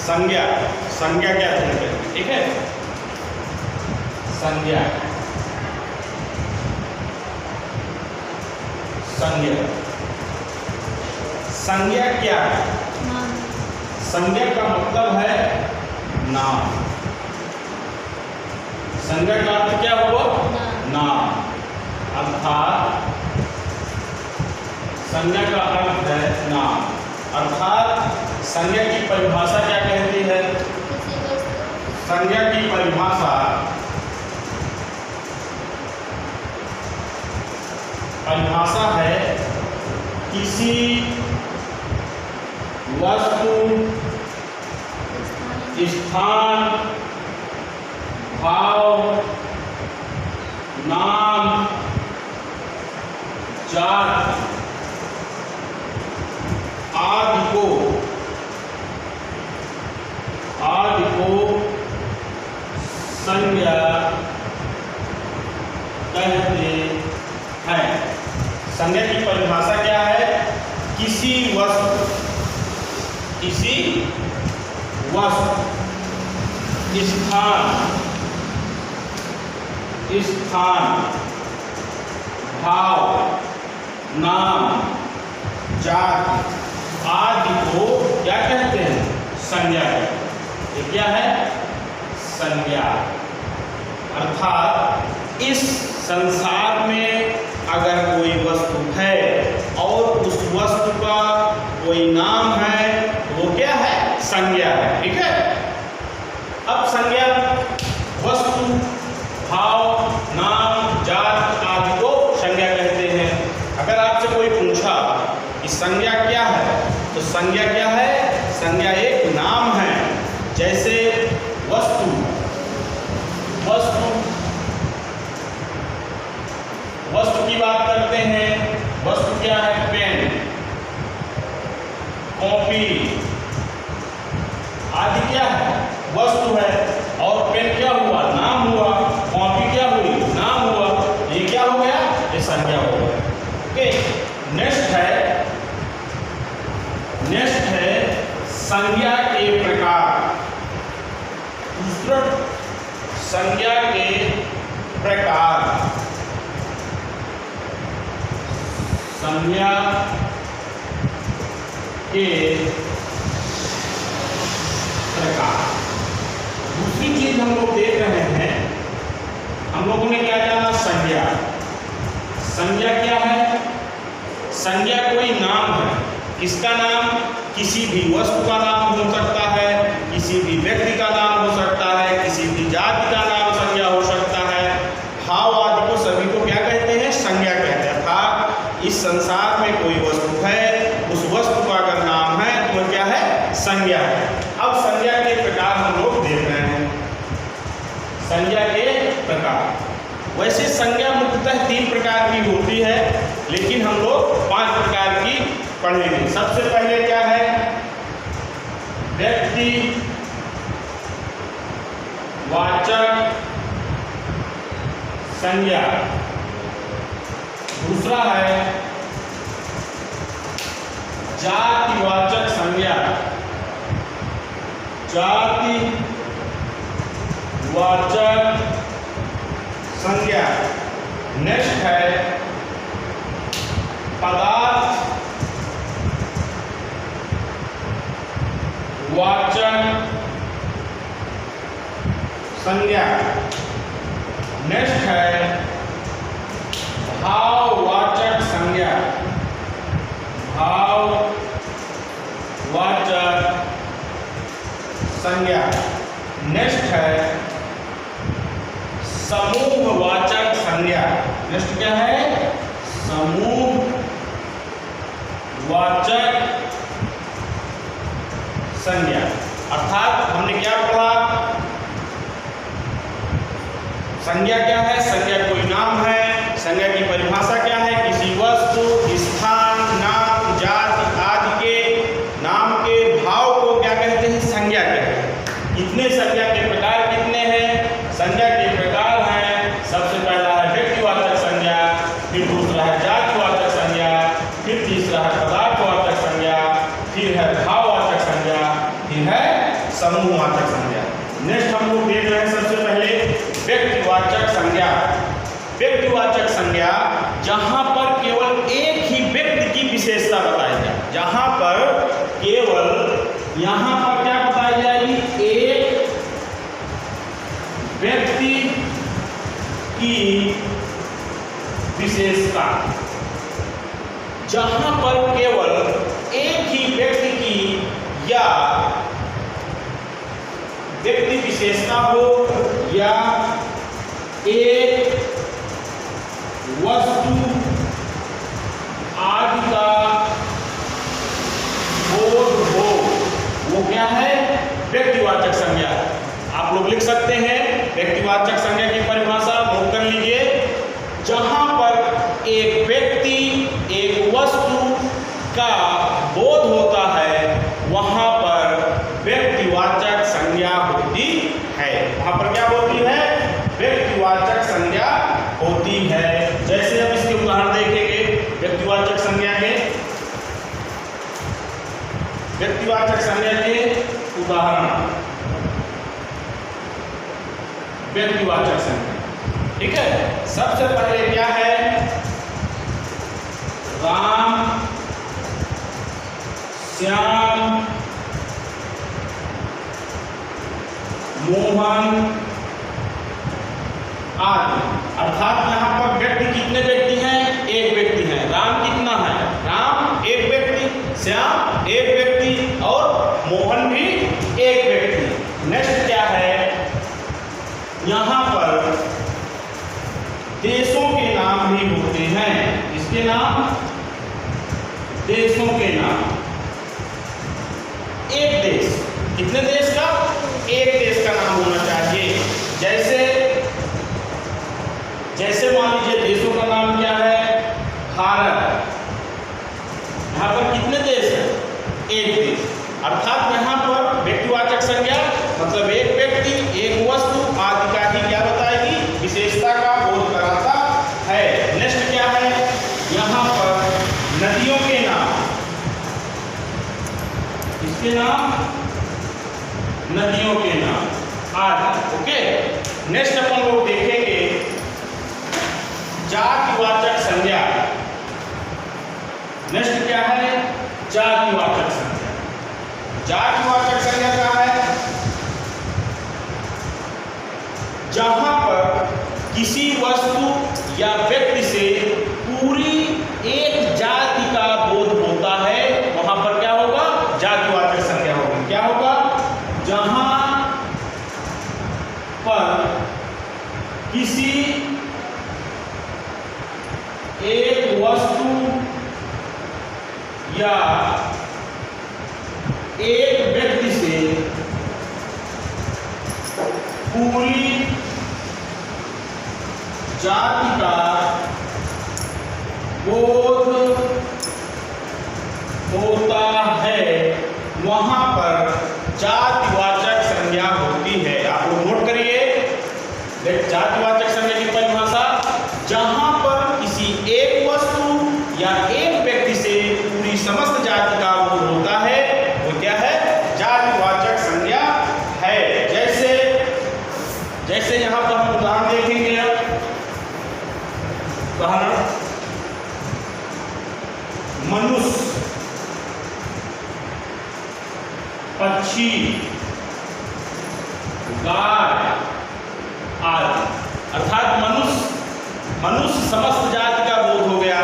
संज्ञा, संज्ञा क्या अध्ययन करेंगे, ठीक है। संज्ञा, संज्ञा, संज्ञा क्या है? संज्ञा का मतलब है नाम। संज्ञा का अर्थ क्या हुआ? नाम। अर्थात संज्ञा का अर्थ है नाम। अर्थात संज्ञा की परिभाषा क्या कहती है? संज्ञा की परिभाषा है किसी वस्तु, स्थान, भाव, नाम, जाति आदि को संज्ञा कहते हैं। संज्ञा की परिभाषा क्या है? किसी वस्तु, स्थान, भाव, नाम, जाति आदि को क्या कहते हैं? संज्ञा। ये क्या है? संज्ञा। अर्थात इस संसार में अगर कोई वस्तु है और उस वस्तु का कोई नाम है, वो क्या है? संज्ञा है, ठीक है। अब संज्ञा वस्तु, भाव, नाम, जाति आदि को संज्ञा कहते हैं। अगर आपसे कोई पूछा कि संज्ञा क्या है, तो संज्ञा क्या है? संज्ञा एक नाम है। जैसे वस्तु की बात करते हैं। वस्तु क्या है? पेन, कॉपी आदि क्या है? वस्तु है। और पेन क्या हुआ? नाम हुआ। कॉपी क्या हुई? नाम हुआ। ये क्या हो गया? ये संज्ञा हो गया। ओके, नेक्स्ट है संज्ञा के प्रकार। दूसरा, संज्ञा के प्रकार। संज्ञा के प्रकार। दूसरी चीज हम लोग देख रहे हैं, हम लोगों ने क्या जाना? संज्ञा। संज्ञा क्या है? संज्ञा कोई नाम है। किसका नाम? किसी भी वस्तु का नाम हो सकता है, किसी भी व्यक्ति का नाम हो सकता है, किसी भी जाति का नाम संज्ञा हो सकता है। भाव आदि को सभी को क्या कहते हैं? संज्ञा कहते हैं। अर्थात इस संसार में कोई वस्तु है, उस वस्तु का अगर नाम है तो क्या है? संज्ञा है। अब संज्ञा के प्रकार हम लोग देख रहे हैं। संज्ञा के प्रकार, वैसे संज्ञा मुख्यतः 3 प्रकार की होती है, लेकिन हम लोग 5 प्रकार की पढ़ेंगे। सबसे पहले क्या है? व्यक्ति वाचक संज्ञा। दूसरा है जातिवाचक संज्ञा, जातिवाचक संज्ञा। नेक्स्ट है पदार्थ वाचक संज्ञा। नेक्स्ट है भाववाचक संज्ञा, भाववाचक संज्ञा। नेक्स्ट है समूहवाचक संज्ञा। नेक्स्ट क्या है? समूहवाचक संज्ञा। अर्थात हमने क्या पढ़ा? संज्ञा क्या है? संज्ञा कोई नाम है। संज्ञा की परिभाषा क्या है? किसी वस्तु, स्थान, नाम, जाति आदि के नाम के भाव को क्या कहते हैं? संज्ञा कहते हैं। कितने संज्ञा के प्रकार कितने हैं? संज्ञा के प्रकार हैं, सबसे पहला है व्यक्तिवाचक संज्ञा, फिर दूसरा है जातिवाचक संज्ञा, फिर तीसरा है पदार्थवाचक संज्ञा, फिर है भाववाचक संज्ञा, फिर है समूहवाचक संज्ञा। नेक्स्ट हम लोग देख रहे हैं सबसे पहले व्यक्तिवाचक संज्ञा। व्यक्तिवाचक संज्ञा जहां पर केवल एक ही व्यक्ति की विशेषता बताई जाए, जहां पर केवल यहां पर क्या बताई जाएगी, एक व्यक्ति की विशेषता, जहां पर केवल एक ही व्यक्ति की या व्यक्ति विशेषता हो या एक वस्तु आदि का बोध हो, वो क्या है, व्यक्तिवाचक संज्ञा। आप लोग लिख सकते हैं व्यक्तिवाचक संज्ञा की परिभाषा नोट कर लीजिए। जहां पर एक व्यक्ति एक वस्तु का बोध होता है वहां पर व्यक्तिवाचक संज्ञा होती है। वहां पर क्या होती है, व्यक्तिवाचक संज्ञा होती है। जैसे अब इसके उदाहरण देखेंगे व्यक्तिवाचक संज्ञा के, व्यक्तिवाचक संज्ञा के उदाहरण, व्यक्तिवाचक संज्ञा, ठीक है। सबसे पहले क्या है, राम, श्याम, मोहन आदि। अर्थात यहां पर व्यक्ति कितने व्यक्ति हैं, एक व्यक्ति है। राम कितना है, राम एक व्यक्ति, श्याम एक व्यक्ति और मोहन भी एक व्यक्ति। नेक्स्ट क्या है, यहां पर देशों के नाम भी होते हैं। इसके नाम, देशों के नाम। एक देश, कितने देश का, एक देश का नाम होना चाहिए। जैसे मान लीजिए देशों का नाम क्या है, भारत। यहां पर कितने देश हैं, एक देश। अर्थात यहां पर व्यक्तिवाचक संज्ञा मतलब एक व्यक्ति एक वस्तु आदि का ही क्या बताएगी, विशेषता का बोध कराता है। नेक्स्ट क्या है, यहां पर नदियों के नाम, इसके नाम, नदियों के नाम आदि। ओके, नेक्स्ट अपन लोग देखेंगे जातिवाचक संज्ञा। नेक्स्ट क्या है, जातिवाचक संज्ञा। जातिवाचक संज्ञा क्या है, जहां पर किसी वस्तु या व्यक्ति से पूरी एक जाति का बोध होता है वहां पर क्या होगा, जातिवाचक संज्ञा होगी। क्या होगा, जहां पर किसी एक वस्तु या एक व्यक्ति से पूरी जाति का बोध होता है वहां पर जातिवाचक संज्ञा होती है। आप लोग नोट करिए जातिवाचक संज्ञा की परिभाषा, जहां पर किसी एक वस्तु या एक व्यक्ति से पूरी समस्त जाति का बोध होता है वो क्या है, जातिवाचक संज्ञा है। जैसे यहां पर हम उदाहरण देखेंगे, उदाहरण मनुष्य, पक्षी, गाय आदि। अर्थात मनुष्य समस्त जाति का बोध हो गया,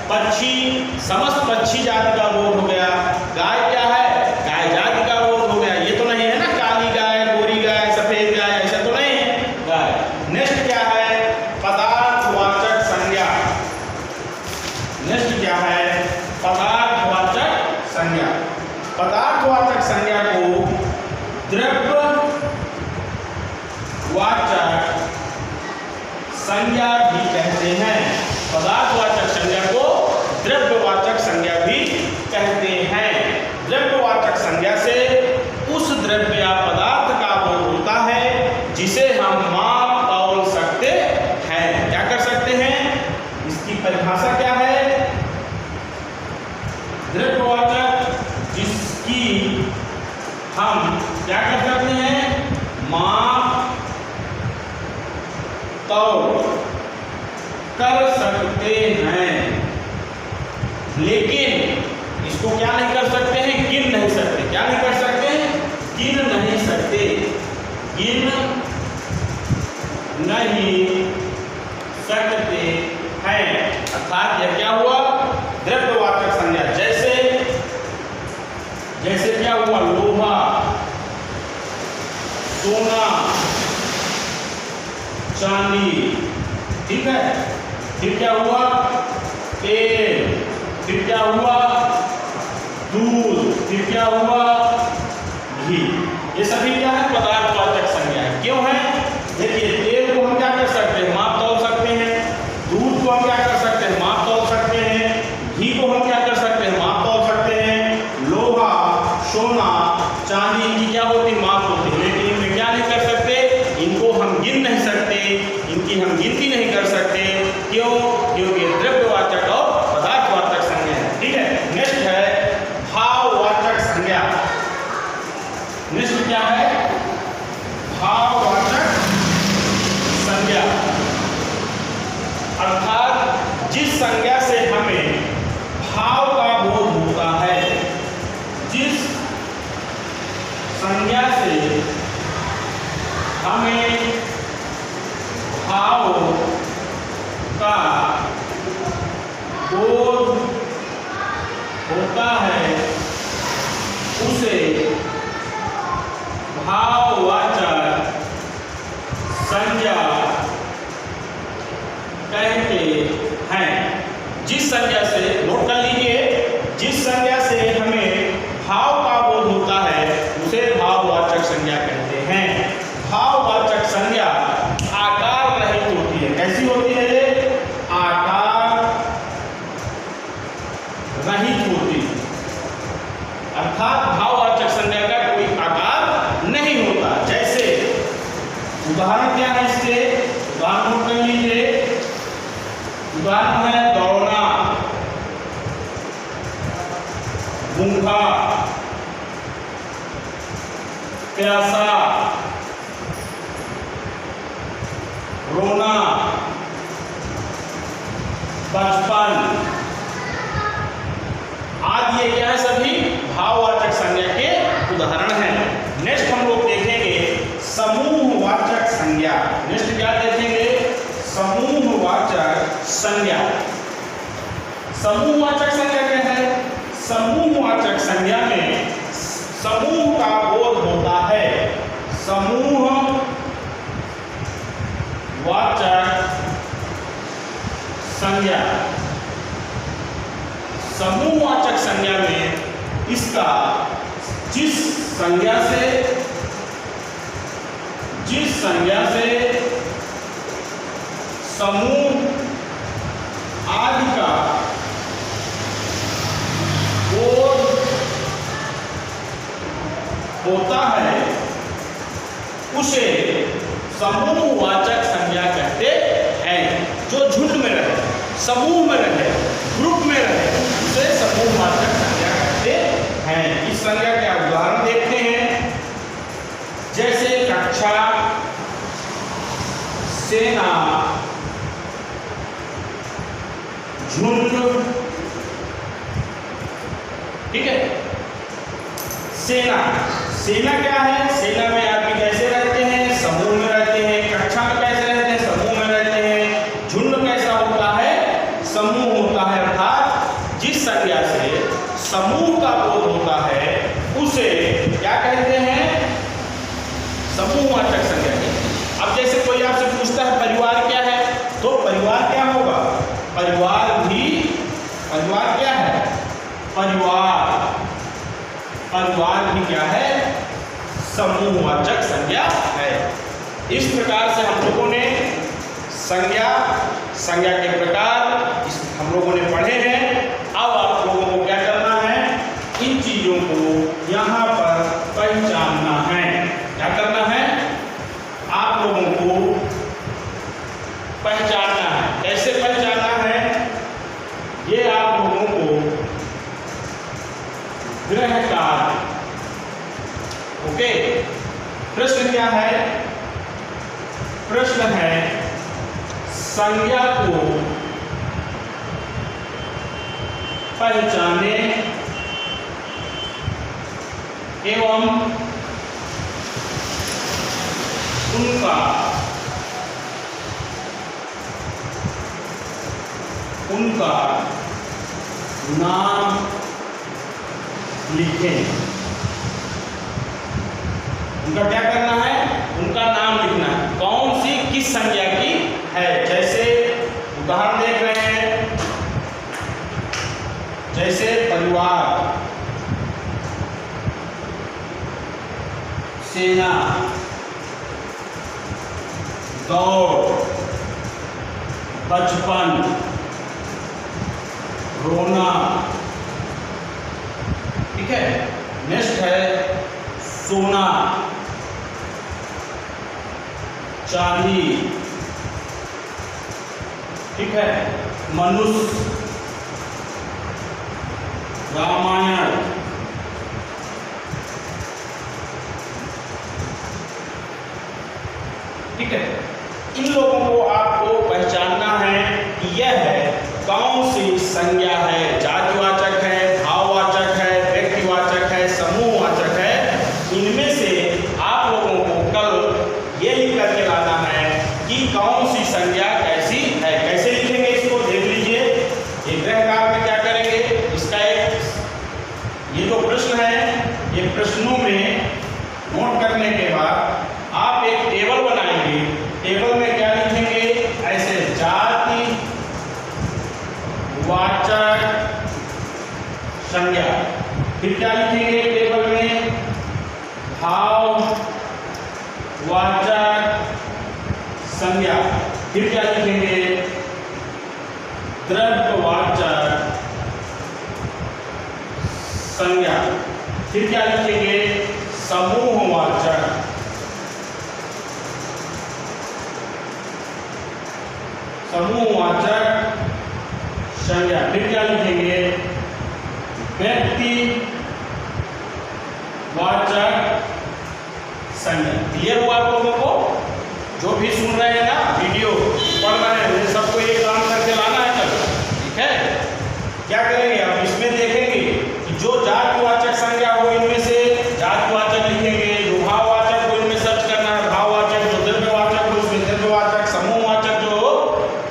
पक्षी समस्त पक्षी जाति का बोध हो गया, गाय क्या है, गाय जाति का बोध हो गया। ये तो नहीं है ना काली गाय, गोरी गाय, सफेद गाय, ऐसा तो नहीं है गाय। नेक्स्ट क्या है, पदार्थवाचक संज्ञा। नेक्स्ट क्या है, पदार्थवाचक संज्ञा। पदार्थवाचक संज्ञा को द्रव्यवाचक संज्ञा भी कहते हैं। पदार्थवाचक संज्ञा को द्रव्यवाचक संज्ञा भी कहते हैं। द्रव्यवाचक संज्ञा से उस द्रव्य या पदार्थ का बोध होता है जिसे हम माप तौल सकते हैं। क्या कर सकते हैं, इसकी परिभाषा क्या है, द्रव्यवाचक जिसकी हम क्या कर सकते हैं? माप तौल कर सकते हैं, लेकिन इसको क्या नहीं कर सकते हैं? गिन नहीं सकते। क्या नहीं कर सकते हैं? गिन नहीं सकते। गिन नहीं सकते हैं। अर्थात यह क्या हुआ? द्रव्यवाचक संज्ञा। जैसे क्या हुआ? लोहा, सोना, चांदी। ठीक है। फिर क्या हुआ? तेल। फिर क्या हुआ? दूध। फिर क्या हुआ? घी। ये सभी क्या है? पदार्थवाचक संज्ञा है। क्यों है? देखिए, तेल को हम क्या कर सकते हैं? माप तौल सकते हैं। दूध को हम क्या कर सकते हैं? माप तौल सकते हैं। घी को हम क्या कर सकते हैं? माप तौल सकते हैं। लोहा, सोना, चांदी, इनकी क्या होती? माप होती है। लेकिन इनमें क्या नहीं कर सकते? इनको हम गिन नहीं सकते, इनकी हम गिनती नहीं कर सकते। क्यों? क्योंकि द्रव्यवाचक और पदार्थवाचक संज्ञा है। ठीक है। नेक्स्ट है भाववाचक संज्ञा। नेक्स्ट क्या है? भाववाचक संज्ञा। अर्थात जिस संज्ञा से हमें भाव का बोध होता है, जिस संज्ञा से हमें भाव का बोध होता है, उसे भाववाचक संज्ञा कहते हैं। जिस संज्ञा से, नोट कर लीजिए, जिस संज्ञा से हमें भाव का बोध होता है उसे भाववाचक संज्ञा कहते हैं। भाववाचक संज्ञा आकार रहित होती है। कैसी होती है? आकार रहित होती है। अर्थात भाववाचक संज्ञा का कोई आकार नहीं होता। जैसे उदाहरण क्या है इसके? उदाहरण नोट कर लीजिए। उदाहरण है दौड़ना, गूंगा, प्यासा, रोना, बचपन आदि। ये क्या है? सभी भाववाचक संज्ञा के उदाहरण हैं। नेक्स्ट हम लोग देखेंगे समूहवाचक संज्ञा। नेक्स्ट क्या देखेंगे? समूहवाचक संज्ञा। समूहवाचक संज्ञा क्या है? समूहवाचक संज्ञा में समूह का बोध होता है। समूहवाचक संज्ञा। समूहवाचक संज्ञा में इसका जिस संज्ञा से समूह आदि का बोध होता है उसे समूहवाचक संज्ञा कहते हैं। जो झुंड में रहे, समूह में रहे, ग्रुप में रहे, उसे समूहवाचक संज्ञा कहते हैं। इस संज्ञा के उदाहरण देखते हैं। जैसे कक्षा, सेना, झुंड। ठीक है। सेना, सेना क्या है? सेना में आदमी कैसे रहते हैं? समूह में रहते हैं। कक्षा में कैसे रहते हैं? समूह में रहते हैं। झुंड कैसा होता है? समूह होता है। अर्थात जिस संज्ञा से समूह का बोध होता है उसे क्या कहते हैं? समूहवाचक संज्ञा कहते हैं। अब जैसे कोई आपसे पूछता है परिवार क्या है, तो परिवार क्या होगा? परिवार क्या है? परिवार भी क्या है? समूहवाचक संज्ञा है। इस प्रकार से हम लोगों ने संज्ञा के प्रकार हम लोगों ने पढ़े हैं। अब आप लोगों को क्या करना है? इन चीजों को यहाँ पर पहचानना है। क्या करना है? आप लोगों को पहचानना है। कैसे पहचानना है? ये आप लोगों को गृह कार्य, ओके, प्रश्न क्या है? प्रश्न है संज्ञा को पहचाने एवं उनका नाम लिखें। उनका क्या करना है? उनका नाम लिखना है। कौन सी किस संज्ञा की है? जैसे उदाहरण देख रहे हैं, जैसे परिवार, सेना, दौड़, बचपन, रोना। ठीक है। नेक्स्ट है सोना, चांदी। ठीक है। मनुष्य, रामायण। ठीक है। इन लोगों को आपको पहचानना है कि यह कौन सी संज्ञा है, जातिवाचक है, भाववाचक है, व्यक्तिवाचक है, समूहवाचक है। इनमें से आप लोगों को कल ये लिख करके लाना है कि कौन सी संज्ञा कैसी है। कैसे लिखेंगे इसको देख लीजिए। एक ग्रहकार में क्या करेंगे, इसका एक ये जो प्रश्न है, ये प्रश्नों में नोट करने के बाद आप एक टेबल बनाएंगे। टेबल में क्या लिखेंगे? ऐसे जाति वाचक संज्ञा। फिर क्या लिखेंगे टेबल में? भाव वाचक संज्ञा। फिर क्या लिखेंगे? द्रव्यवाचक संज्ञा। फिर क्या लिखेंगे? समूहवाचक संज्ञा। फिर क्या लिखेंगे? व्यक्तिवाचक संज्ञा। क्लियर हुआ आप लोगों को? जो भी सुन रहे हैं ना, वीडियो पढ़ रहे हैं, उन्हें सबको एक काम करके लाना है कल। ठीक है। क्या करेंगे आप? इसमें देखेंगे कि जो जातिवाचक संज्ञा हो इनमें से जातिवाचक लिखेंगे, जो भाववाचक हो इनमें सर्च करना है भाववाचक, जो द्रव्यवाचक हो इसमें द्रव्यवाचक, समूहवाचक जो हो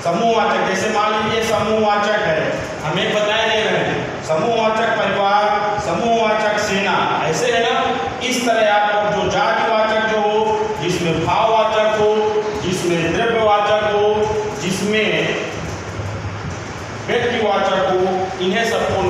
समूहवाचक। जैसे मान लीजिए समूहवाचक है, हमें बताए दे रहे हैं समूहवाचक परिवार, समूहवाचक सेना, ऐसे है ना। इस तरह आप जो जातिवाचक जो हो, जिसमें भाववाचक हो, जिसमें द्रव्यवाचक हो, जिसमें व्यक्तिवाचक हो, इन्हें सबको